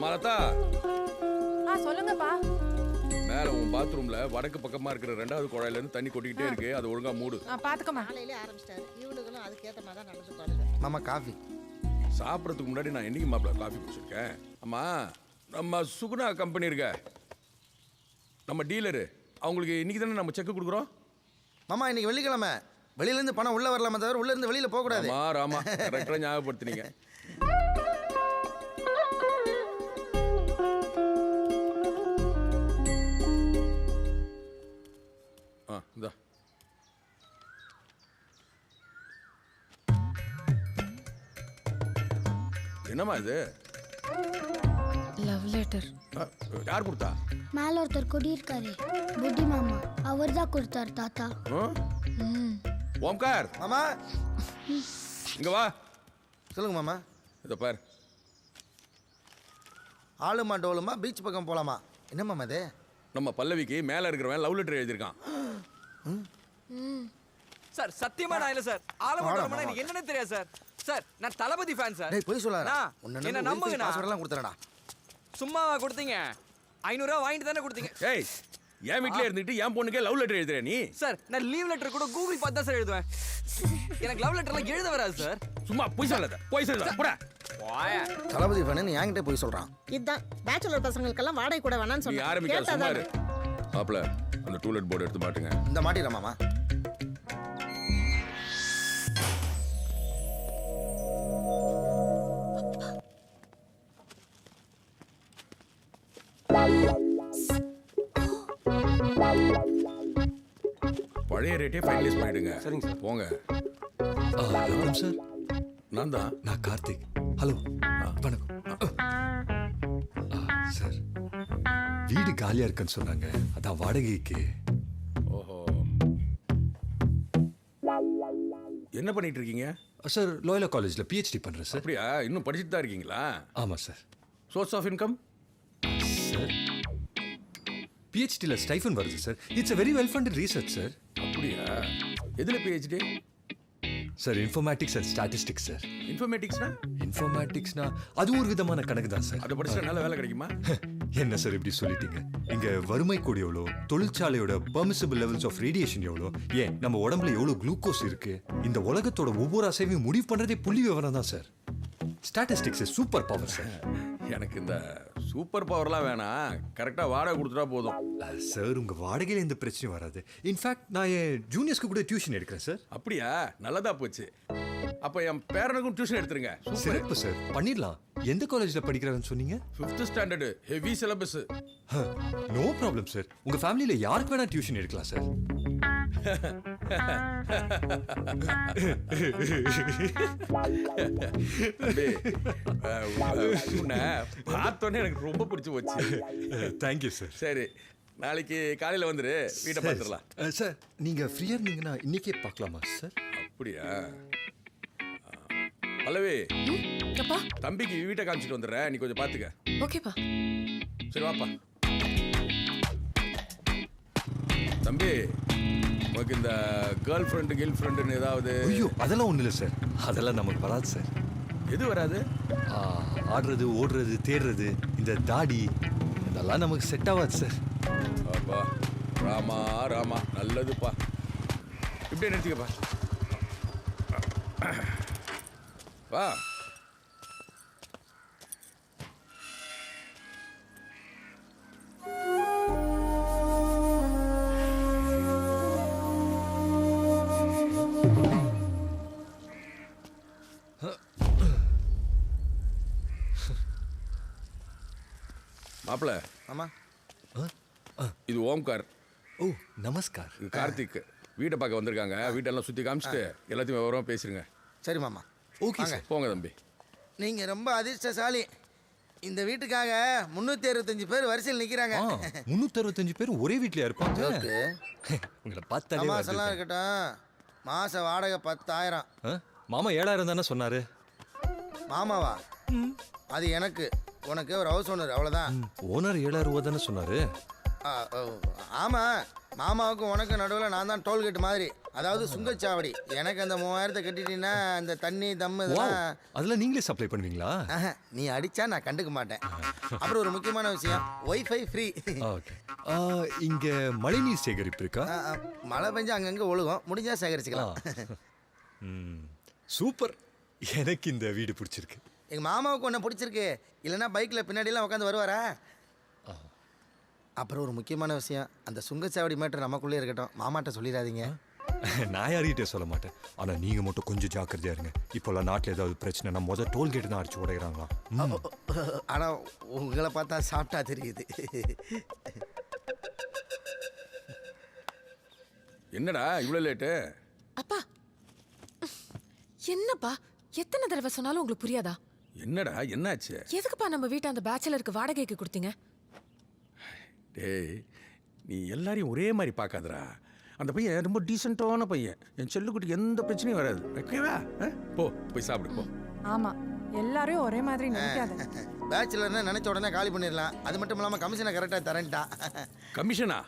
மாலதா சொல்லுங்கப்பா. மேல உன் பாத்ரூம்ல வடக்கு பக்கமா இருக்கிற 2வது குழாயில இருந்து தண்ணி கொட்டிக்கிட்டே இருக்கு, அதை ஒழுங்கா மூடு. பாத்துக்கமா. காலையிலே ஆரம்பிச்சிட்டாரு. இவனுங்களும் அதுக்கேற்ற மாதிரி தான் நடந்துப்பாளுங்க. மாமா காஃபி. சாப்பிட்றதுக்கு முன்னாடி நான் என்னைக்கு மாப்பிள்ள காஃபி குடிச்சிருக்கேன்? அம்மா, நம்ம சுகுணா கம்பெனி இருக்க நம்ம டீலரு, அவங்களுக்கு இன்னைக்கு தானே நம்ம செக் கொடுக்குறோம். மாமா இன்னைக்கு வெள்ளிக்கிழமை, வெளியிலேருந்து பணம் உள்ள வரலாமா தவிர உள்ள இருந்து வெளியில போகக்கூடாது. ராமா கரெக்டாக ஞாபகப்படுத்தினீங்க. இந்தா என்னம்மா இது? Love letter. யார் கொடுத்தா? மேல ஒருத்தர் குடியிருக்காரு, புட்டி மாமா, அவர் தான் கொடுத்தாரு தாத்தா. ஓம்கார் மாமா இங்க வா. சொல்லுங்க மாமா. இதை பார். ஆளுமா டோலுமா பீச் பக்கம் போலாமா? என்ன மாமா இது? நம்ம பல்லவிக்கு மேல இருக்கிறவன் லவ் லெட்டர் எழுதியிருக்கான். சார் சத்தியமா நான் இல்ல சார். ஆலமோட எனக்கு என்னன்னு தெரியாது சார். சார் நான் தளபதி ஃபேன் சார். டேய் போய் சொல்லாதடா. என்ன நம்புங்கண்ணா. பாஸ்வேர்ட் எல்லாம் கொடுத்தறடா. சும்மாவா கொடுத்தீங்க? 500 ரூபாய் வாங்கிட்டு தானே கொடுத்தீங்க. ஏய், என் வீட்லயே இருந்துட்டு என் பொண்ணுக்கே லவ் லெட்டர் எழுதுற நீ? சார் நான் லீவ் லெட்டர் கூட கூகுள் பார்த்து தான் சார் எழுதுவேன். எனக்கு லவ் லெட்டர்லாம் எழுத வராது சார். சும்மா போய் சொல்லாத, போய் சொல்லாத. போடா. தளபதி ஃபேன் என்கிட்ட போய் சொல்றான். இதுதான் பேச்சுலர் பசங்களுக்கெல்லாம் வாடகை கூட வேணாம்னு நீ சொன்னேன். ஆரம்பிக்காத, சும்மா இரு. மாப்ள, அந்த டூலெட் போர்டு எடுத்து மாட்டுங்க. இந்த மாட்டிடுற மாமா. பழைய ரேட்டே ஃபைனலைஸ் பண்ணிடுங்க. சரிங்க சார். போங்க. வணக்கம் சார். நான் தான். நான் கார்த்திக். ஹலோ, வணக்கம். சார், வீடு காலியா இருக்குன்னு சொன்னாங்க, அதான் வாடகைக்கு. ஓஹோ, என்ன பண்ணிட்டு இருக்கீங்க? சார் லோயலா காலேஜ்ல பிஹெச்டி பண்றேன் சார். அப்படியா? இன்னும் படிச்சுட்டு தான் இருக்கீங்களா? ஆமா sir. Source of income? Sir பிஹெச்டில ஸ்டைஃபன் வருது sir. It's a very well funded research sir. அப்படியா? எதுல பிஹெச்டி? Sir informatics and statistics sir. இன்ஃபர்மேட்டிக்ஸ்னா? இன்ஃபர்மேட்டிக்ஸ்னா அது ஒரு விதமான கணக்கு தான் சார். அதை படிச்சா நல்ல வேலை கிடைக்குமா? என்ன சார் இப்படி சொல்லிட்டீங்க? இங்க வறுமை கோடு எவ்வளோ, தொழிற்சாலையோட பெர்மிசிபிள் லெவல்ஸ் ஆஃப் ரேடியேஷன் எவ்வளோ, ஏன் நம்ம உடம்புல எவ்வளோ குளுக்கோஸ் இருக்கு, இந்த உலகத்தோட ஒவ்வொரு அசைவையும் முடிவு பண்றதே புள்ளி விவரம் தான் sir. Statistics super power sir. எனக்கு இந்த சூப்பர் பவர்லாம் வேணாம், கரெக்டாக வாடகை கொடுத்துட்டா போதும். சார் உங்க வாடகையில் எந்த பிரச்சனையும் வராது. இன்ஃபேக்ட் நான் என் ஜூனியர்ஸ்க்கு கூட டியூஷன் எடுக்கிறேன் சார். அப்படியா? நல்லதா போச்சு. அப்போ என் பேரனுக்கும் டியூஷன் எடுத்துருங்க. சிறப்பு சார், பண்ணிடலாம். எந்த காலேஜ்ல படிக்கிறாங்கன்னு சொன்னீங்க? 5th standard, heavy syllabus. No problem sir. உங்க ஃபேமிலியில யாருக்கு வேணா டியூஷன் எடுக்கலாம் சார். பார்த்தோன்னே எனக்கு ரொம்ப பிடிச்சி போச்சு. Thank you sir. சரி, நாளைக்கு காலையில் வந்துரு, வீட்டை பார்த்துடலாம். சார் நீங்க ஃப்ரீயா இருந்தீங்கன்னா இன்னைக்கே பார்க்கலாமா சார்? அப்படியா? பல்லவி, அப்பா. தம்பிக்கு வீட்டை காமிச்சிட்டு வந்துடுறேன், நீ கொஞ்சம் பார்த்துக்க. ஓகேப்பா. சரி வாப்பா. தம்பி, உனக்கு இந்த கேர்ள் ஃப்ரெண்டுன்னு ஏதாவது? ஐயோ அதெல்லாம் ஒன்றும் இல்லை சார். அதெல்லாம் நமக்கு வராது சார். எது வராது? ஆடுறது, ஓடுறது, தேடுறது, இந்த தாடி, இதெல்லாம் நமக்கு செட் ஆகாது சார். அப்பா, ராமா ராமா, நல்லதுப்பா. இப்படியே நிறுத்திக்கப்பா. வா. மாப்பிள்ள, ஆமா இது ஓம்கார். ஓ நமஸ்கார். இது கார்த்திக். வீட்டை பார்க்க வந்திருக்காங்க. வீட்டெல்லாம் சுற்றி காமிச்சிட்டு எல்லாத்தையும் விவரமாக பேசுறீங்க. சரி மாமா. Okay sir. போங்க தம்பி. நீங்க ரொம்ப அதிர்ஷ்டசாலி. இந்த வீட்டுக்காக 365 பேர் வரிசையில் நிக்கிறாங்க. 365 பேர் ஒரே வீட்லயா இருப்பாங்க? உங்களை பார்த்தாலே மாசம்லாம் இருக்கட்டும், மாச வாடகை 10,000. மாமா 7,000 தானே சொன்னாரு. மாமாவா? அது எனக்கு, உனக்கு ஒரு ஹவுஸ் ஓனர், அவ்வளோதான். ஓனர் 7,000 ரூபா தானே சொன்னாரு. ஆமா, மாமாவுக்கும் உனக்கும் நடுவில் நான் தான் டோல்கேட் மாதிரி, அதாவது சுங்கச்சாவடி. எனக்கு அந்த 3000 கட்டிட்டீங்கன்னா அந்த தண்ணி தம்மு Wow, இதெல்லாம் அதெல்லாம் நீங்களே சப்ளை பண்ணுவீங்களா? நீ அடிச்சா நான் கண்டுக்க மாட்டேன். அப்புறம் ஒரு முக்கியமான விஷயம், ஒய்ஃபை ஃப்ரீ. ஓகே. இங்க மழைநீர் சேகரிப்பு இருக்கா? மழை பெஞ்சு அங்கங்கே ஒழுகும், முடிஞ்சா சேகரிச்சுக்கலாம். சூப்பர். எனக்கு இந்த வீடு பிடிச்சிருக்கு. எங்கள் மாமாவுக்கு ஒன்று பிடிச்சிருக்கு, இல்லைன்னா பைக்கில் பின்னாடிலாம் உட்காந்து வருவாரா? அப்புறம் ஒரு முக்கியமான விஷயம், அந்த சுங்கச்சாவடி மேட்டர் நமக்குள்ளே இருக்கட்டும், மாமாட்ட சொல்லிடாதீங்க. நான் யார்கிட்டயும் சொல்ல மாட்டேன். ஆனா நீங்க மட்டும் கொஞ்சம் ஜாக்கிரதையா இருங்க. இப்போல்லாம் நாட்டில் ஏதாவது பிரச்சனைனா முதல் டோல்கேட் தான் அடிச்சு உடைகிறாங்களா? ஆனால் உங்களை பார்த்தா சாப்பிட்டா தெரியுது. என்னடா இவ்வளோ லேட்டு? அப்பா என்னப்பா எத்தனை தடவை சொன்னாலும் உங்களுக்கு புரியாதா? என்னடா என்னாச்சு? எதுக்குப்பா நம்ம வீட்டை அந்த பேச்சலருக்கு வாடகைக்கு கொடுத்தீங்க? டேய், நீ எல்லாரையும் ஒரே மாதிரி பார்க்காதடா. அந்த பையன் ரொம்ப டீசெண்டான பையன். என் செல்லுக்குட்டிக்கு எந்த பிரச்சனையும் வராது. ஓகேவா? போய் சாப்பிடு போ. ஆமா, எல்லாரையும் ஒரே மாதிரி நினைக்காத. பேச்சுலர்னா நினைச்ச உடனே காலி பண்ணிடலாம். அது மட்டும் இல்லாமல் கமிஷனை கரெக்டாக தரேன்ட்டான். கமிஷனா?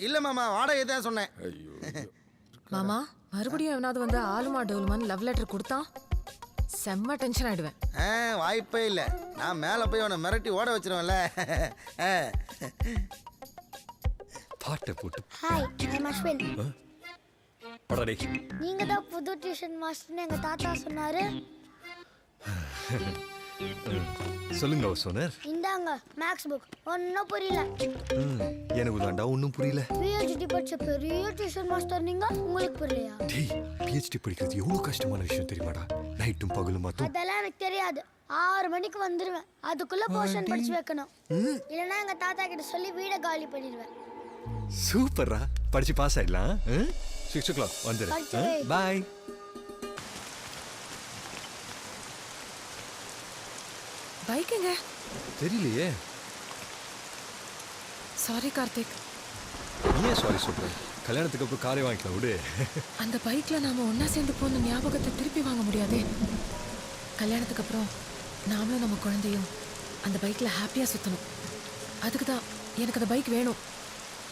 இல்லை மாமா, வாடகை தான் சொன்னேன். ஐயோ, மாமா மறுபடியும் எவனாவது வந்து ஆலுமா டோலுமான்னு லவ் லெட்டர் கொடுத்தான் செம்ம டென்ஷன் ஆயிடுவேன். வாய்ப்பே இல்லை. நான் மேலே போய் அவனை மிரட்டி ஓட வச்சிருவேன்ல. பாட்டை போட்டு ஹாய், ஐம் அஸ்வின். படடே. நீங்க தான் புது டியூஷன் மாஸ்டர்னு எங்க தாத்தா சொன்னாரு. சொல்லுங்க சொன்னார். இந்தாங்க மேக்ஸ் புக். ஒன்னும் புரியல. எனக்கு தாண்டா ஒன்றும் புரியல. பிஹெச்டி படிச்ச பெரிய டியூஷன் மாஸ்டர் நீங்க, உங்களுக்கு புரியலையா? டேய், பிஹெச்டி படிக்கிறது எவ்வளோ கஷ்டமான விஷயம் தெரியுமாடா? நைட்டும் பகலும் மாத்தும். அதெல்லாம் எனக்கு தெரியாது. 6 மணிக்கு வந்துருவேன். அதுக்குள்ள போர்ஷன் படிச்சு வைக்கணும். இல்லைன்னா எங்க தாத்தா கிட்ட சொல்லி வீட காலி பண்ணிடுவேன். சூப்பரா, படிச்சு பாஸ் ஆயிடலாம். 6 o'clock வந்துரு. படிச்சிடு. பாய். பைக் எங்க? தெரியலையே. சாரி கார்த்திக். ஏன் சாரி சொல்ற? கல்யாணத்துக்கு அப்புறம் காரை வாங்கிக்கலாம் விடு. அந்த பைக்ல நாம ஒண்ணா சேர்ந்து போன ஞாபகத்தை திருப்பி வாங்க முடியாதே. கல்யாணத்துக்கு அப்புறம் நாமளும் நம்ம குழந்தையும் அந்த பைக்ல ஹாப்பியா சுத்தணும். அதுக்கு தான் எனக்கு அந்த பைக் வேணும்.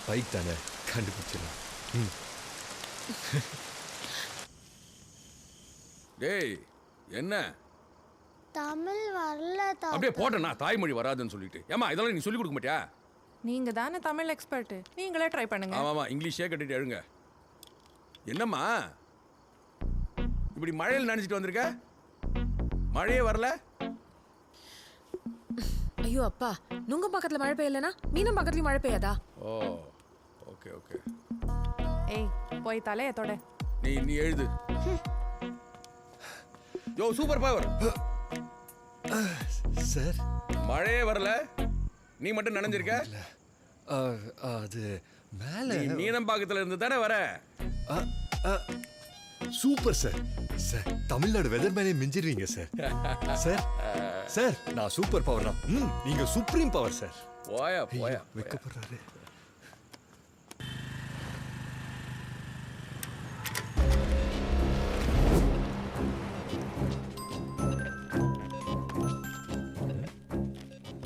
பைக் தானே, கண்டுபிடிச்சிடலாம். டேய் என்ன தமிழ் வரல தாத்தா. அப்படியே போட்டேன்னா தாய்மொழி வராதுன்னு சொல்லிட்டு. ஏமா இதெல்லாம் நீ சொல்லிக் கொடுக்க மாட்டியா? நீங்க தானே தமிழ் எக்ஸ்பர்ட், நீங்களே ட்ரை பண்ணுங்க. ஆமாம், இங்கிலீஷே கட்டிட்டு எழுங்க. என்னம்மா இப்படி மழையில் நினைச்சிட்டு வந்திருக்க? மழையே வரல? ஐயோ அப்பா, நுங்க பக்கத்துல மழை பெய்யலனா மீனம் பக்கத்துலயும் மழை பெய்யாதா? ஓ, ஓகே ஓகே. ஏய் போய் தலைய தொட. நீ எழுது. யோ சூப்பர் பவர். சார், மழையே வரல, நீ மட்டும் நனைஞ்சிருக்க. அது மேல நீ மீனம்பாக்கத்துல இருந்து தானே வர? Super sir. Sir, Tamil Nadu weather மேலே மிஞ்சிருவீங்க சார். சார் சார், நான் சூப்பர் பவர் தான். நீங்க சுப்ரீம் பவர் சார். போயா போயா. வைக்கப்படுறாரு.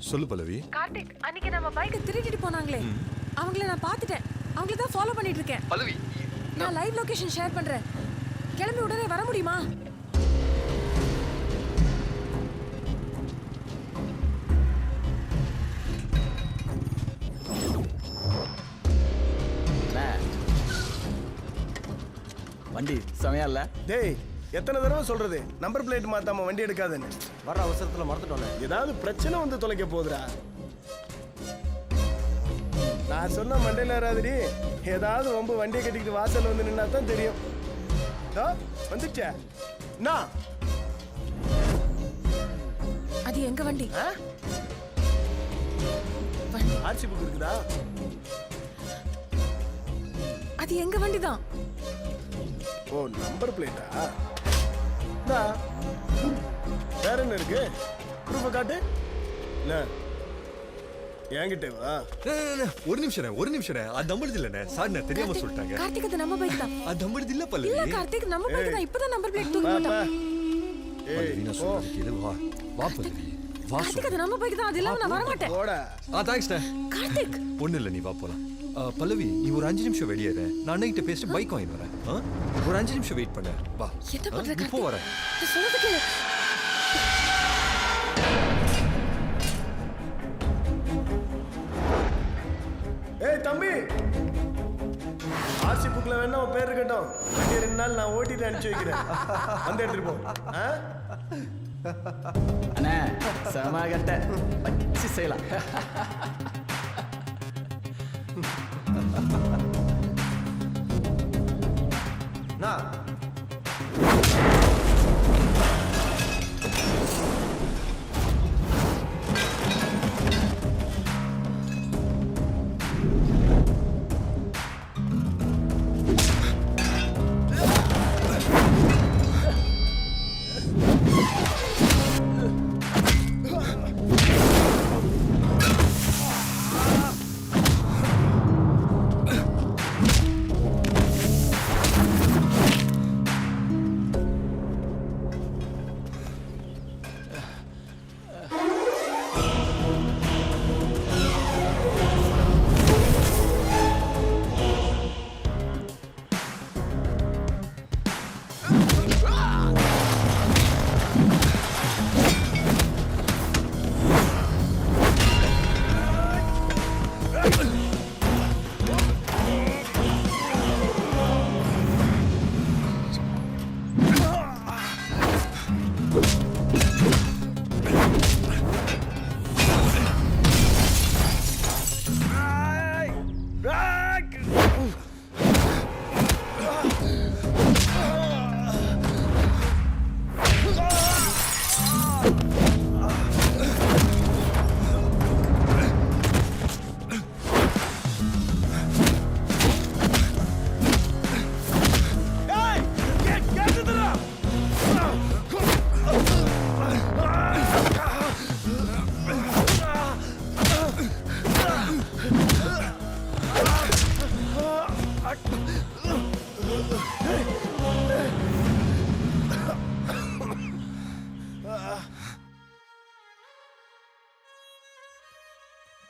சொல்லு பல்லவி. கார்த்திக், அன்னைக்கு நம்ம பைக்கை திருடிட்டு போனாங்களே, அவங்கள நான் பார்த்துட்டேன். அவங்கள தான் ஃபாலோ பண்ணிட்டு இருக்கேன். பல்லவி, நான் லைவ் லொகேஷன் ஷேர் பண்றேன். கிளம்பி உடனே வர முடியுமா? வண்டி செமையா இல்ல? டேய், எத்தனை தடவை சொல்றது நம்பர் பிளேட் மாத்தாம வண்டி எடுக்காதுன்னு? வர அவசரத்துல மறந்துட்டோம்ல. ஏதாவது பிரச்சனை வந்து தொலைக்க போகுதுடா. நான் சொன்ன மண்டையில வராதுடி. ஏதாவது வம்பு வண்டியை கட்டிக்கிட்டு வாசல்ல வந்து நின்னா தான் தெரியும். வந்துச்சே நான் அது எங்க வண்டி. ஆர்சி புக் இருக்குதா? அது எங்க வண்டி தான். ஓ, நம்பர் பிளேட்டா? வேற என்ன இருக்கு? ப்ரூஃபை காட்டு. என்ன என்கிட்ட வா. ஒரு நிமிஷம். அது நம்புறது இல்லண்ணே. சார், நான் தெரியாம சொல்லிட்டாங்க. கார்த்திக், அது நம்ம பைக் தான். அது நம்புறது இல்ல பல்லவி. இல்ல கார்த்திக், நம்ம பைக் தான். இப்பதான் நம்பர் பிளேட் தூக்கி போட்டான். பல்லவி, நான் சொல்றது கேளு. வா பல்லவி, வா. கார்த்திக், அது நம்ம பைக் தான். அது இல்லாம நான் வர மாட்டேன். போடா. தேங்க்ஸ். கார்த்திக், ஒண்ணு இல்ல, நீ வா போலாம். பல்லவி நீ ஒரு 5 நிமிஷம் வெளியேற நான் அன்னைக்கிட்ட பேசிட்டு பைக் வாங்கி வரேன் ஒரு 5 நிமிஷம் வெயிட் பண்ண வா என்ன பண்ற இப்போ கார்த்திக்? வரேன் நான் சொல்றது கேளு. ஏய் தம்பி, ஆர்சி புக்ல வேணா உன் பேர் இருக்கட்டும். வண்டியை 2 நாள் நான் ஓட்டிட்டு அனுப்பிச்சு வைக்கிறேன். வந்து எடுத்துட்டு போ. ஆ? அண்ணே செமகட்ட வச்சு செய்யலாம். நான்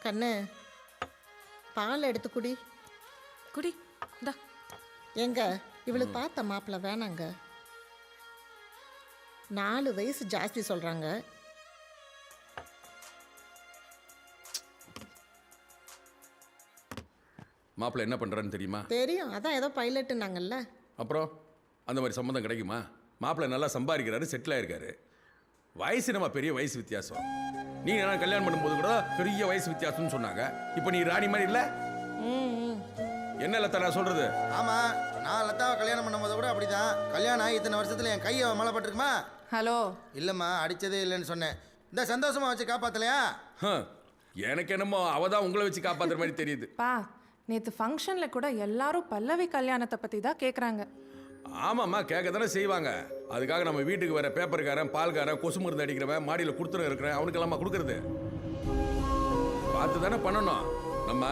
கண்ணு பால் எடுத்து குடி. குடி இந்தா. எங்க இவளுக்கு பார்த்த மாப்பிள்ள வேணாங்க. 4 வயசு ஜாஸ்தி சொல்றாங்க. மாப்பிள்ளை என்ன பண்ணுறான்னு தெரியுமா? தெரியும், அதான் ஏதோ பைலட்டுனாங்கல்ல. அப்புறம் அந்த மாதிரி சம்மந்தம் கிடைக்குமா? மாப்பிள்ளை நல்லா சம்பாதிக்கிறாரு, செட்டில் ஆயிருக்காரு. வயசு நம்ம பெரிய வயசு வித்தியாசம். நீ நான் கல்யாணம் பண்ணும்போது கூட பெரிய வயசு வித்தியாசம்னு சொன்னாங்க. இப்போ நீ ராணி மாதிரி இல்லை. என்ன லத்தா நான் சொல்றது? ஆமா, நான் லதாவை கல்யாணம் பண்ணும்போது கூட அப்படிதான். கல்யாணம் ஆகி இத்தனை வருஷத்துல என் கையை மழை பட்டிருக்குமா? ஹலோ. இல்லம்மா, அடிச்சதே இல்லைன்னு சொன்னேன். இந்த சந்தோஷமா வச்சு காப்பாத்தலையா? எனக்கு என்னமோ அவ தான் உங்களை வச்சு காப்பாத்துற மாதிரி தெரியுது. பா, நேத்து ஃபங்க்ஷன்ல கூட எல்லாரும் பல்லவி கல்யாணத்தை பத்தி தான் கேக்குறாங்க. ஆமாம்மா, கேட்க தானே செய்வாங்க. அதுக்காக நம்ம வீட்டுக்கு வர பேப்பர்காரன், பால்காரன், கொசு மருந்து அடிக்கிறவன், மாடியில் கொடுத்துட இருக்கிறேன், அவனுக்கெல்லாமா கொடுக்குறது? பார்த்து தானே பண்ணணும். நம்ம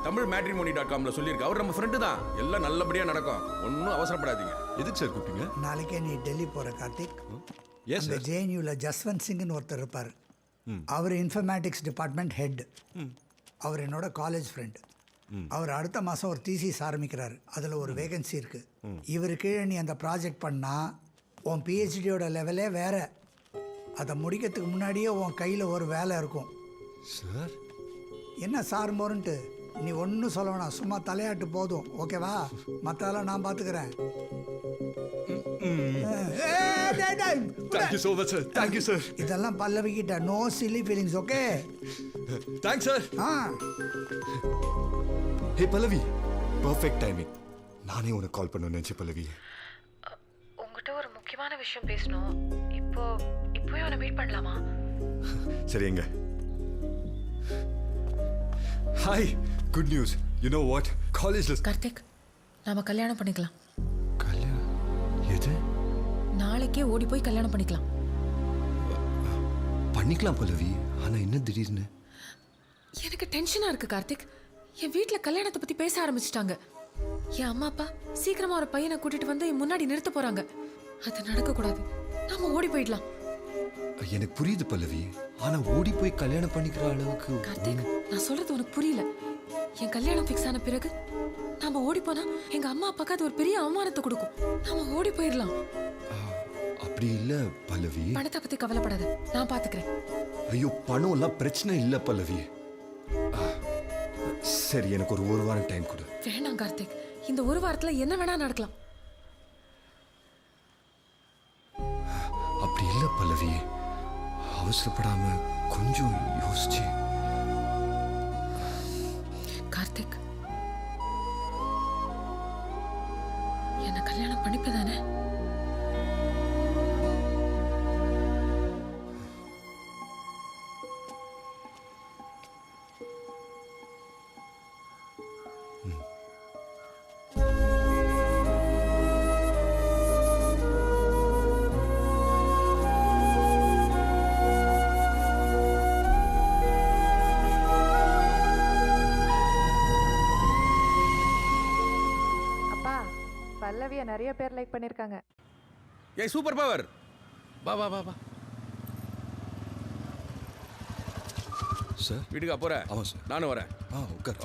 தமிழ் matrimony.comல சொல்லியிருக்கு. அவர் நம்ம ஃப்ரெண்டு தான். எல்லாம் நல்லபடியாக நடக்கும், ஒன்றும் அவசரப்படாதீங்க. எதுக்கு சார் கூப்பிட்டீங்க? நாளைக்கே நீ டெல்லி போகிற கார்த்திக். எஸ் அந்த ஜேஎன்யூவில் ஜஸ்வந்த் சிங்னு ஒருத்தர் இருப்பார். அவர் இன்ஃபர்மேட்டிக்ஸ் டிபார்ட்மெண்ட் ஹெட். அவர் என்னோட காலேஜ் ஃப்ரெண்டு. அவர் அடுத்த மாதம் ஒரு தீசிஸ் ஆரம்பிக்கிறார். அதில் ஒரு வேகன்சி இருக்குது. இவர் கீழே நீ அந்த ப்ராஜெக்ட் பண்ணால் உன் பிஹெச்டியோட லெவலே வேறு. அதை முடிக்கிறதுக்கு முன்னாடியே உன் கையில் ஒரு வேலை இருக்கும். சார் என்ன சார் மோருன்ட்டு நீ ஒன்றும் சொல்ல வேணாம், சும்மா தலையாட்டு போதும், ஓகேவா? மற்றதெல்லாம் நான் பார்த்துக்கிறேன். Thank you so much, sir. Thank you, sir. இதெல்லாம் பல்லவிக்கிட்ட no silly feelings, okay? Thanks, sir. Hey, Pallavi, perfect timing. நானே உனக்கு கால் பண்ண நினைச்சேன் பல்லவி. உங்ககிட்ட ஒரு முக்கியமான விஷயம் பேசணும். இப்போவே அவனை மீட் பண்ணலாமா? சரி, எங்க? Hi, good news. You know what, காலேஜ்ல கார்த்திக், நாம கல்யாணம் பண்ணிக்கலாம். கல்யாணம்? எது? நாளைக்கே ஓடி போய் கல்யாணம் பண்ணிக்கலாம். பண்ணிக்கலாம் பல்லவி, ஆனா என்ன திடீர்னு? எனக்கு டென்ஷனா இருக்கு கார்த்திக். என் வீட்டுல கல்யாணத்தை பத்தி பேச ஆரம்பிச்சிட்டாங்க. என் அம்மா அப்பா சீக்கிரமா ஒரு பையனை கூட்டிட்டு வந்து என் முன்னாடி நிறுத்த போறாங்க. அது நடக்க கூடாது. நாம ஓடி போயிடலாம். எனக்கு புரியுது பல்லவி, ஆனா ஓடி போய் கல்யாணம் பண்ணிக்கிற அளவுக்கு கார்த்திக், நான் சொல்றது உனக்கு புரியல. என் கல்யாணம் ஃபிக்ஸ் ஆன பிறகு நாம ஓடி போனா எங்க அம்மா அப்பாக்கு அது ஒரு பெரிய அவமானத்தை கொடுக்கும். நாம ஓடி போயிடலாம். அப்படி இல்ல பல்லவி. பணத்தை பத்தி கவலைப்படாத, நான் பாத்துக்கிறேன். ஐயோ பணம் எல்லாம் பிரச்சனை இல்ல பல்லவி. சரி எனக்கு ஒரு வாரம் டைம் கொடு. வேணாம் கார்த்திக், இந்த ஒரு வாரத்துல என்ன வேணா நடக்கலாம். அப்படி இல்ல பல்லவி, அவசரப்படாம கொஞ்சம் யோசிச்சு. கார்த்திக், என்ன கல்யாணம் பண்ணிப்பதானே? பல்லவியை நிறைய பேர் லைக் பண்ணிருக்காங்க. ஏய் சூப்பர் பவர், வா வா வா வா. சார் வீட்டுக்கா போற? ஆமாம் சார். நானும் வரேன். உட்கார்.